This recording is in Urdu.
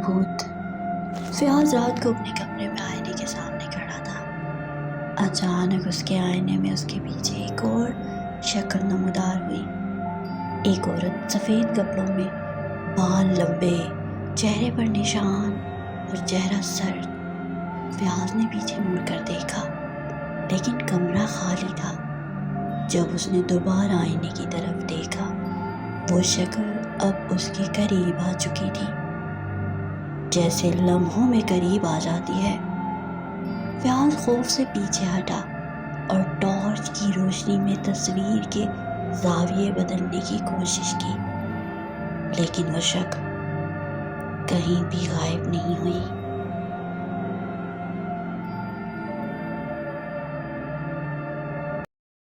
بھوت۔ فیاض رات کو اپنے کمرے میں آئینے کے سامنے کھڑا تھا۔ اچانک اس کے آئینے میں اس کے پیچھے ایک اور شکل نمودار ہوئی۔ ایک عورت سفید کپڑوں میں، بال لمبے، چہرے پر نشان اور چہرہ سرد۔ فیاض نے پیچھے مڑ کر دیکھا لیکن کمرہ خالی تھا۔ جب اس نے دوبارہ آئینے کی طرف دیکھا، وہ شکل اب اس کے قریب آ چکی تھی، جیسے لمحوں میں قریب آ جاتی ہے۔ فیاض خوف سے پیچھے ہٹا اور ٹارچ کی روشنی میں تصویر کے زاویے بدلنے کی کوشش کی، لیکن وہ شکل کہیں بھی غائب نہیں ہوئی۔